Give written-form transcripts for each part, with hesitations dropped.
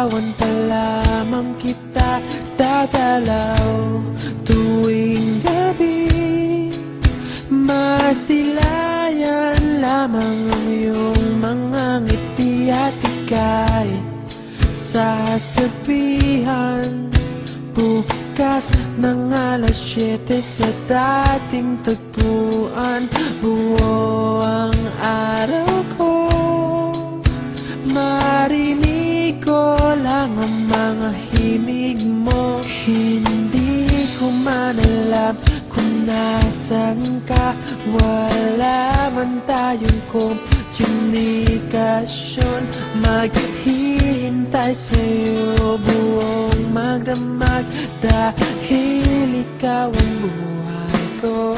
larawan pa lamang kita dadalaw tuwing gabi. Masilayan lamang ang iyong mga ngiti at ika'y sasabihan bukas ng alas 7 sa dating tagpuan. Buo ang araw ko, marinig ko lang ang mga himig mo. Hindi ko man alam kung nasan ka, wala man tayong komunikasyon. Maghihintay sa'yo buong magdamag dahil ikaw ang buhay ko.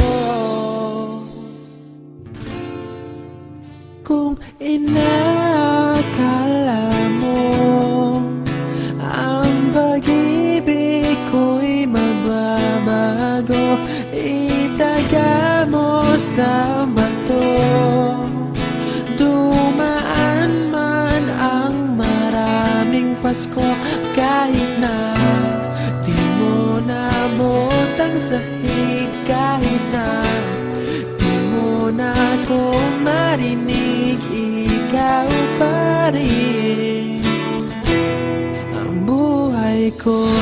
Kung inakala mo ang pag-ibig ko'y mababago, itaga mo sa bato. Dumaan man ang maraming Pasko, kahit na di mo nabot ang sahig, kahit na di mo na ako marinig, ikaw pa rin ang buhay ko.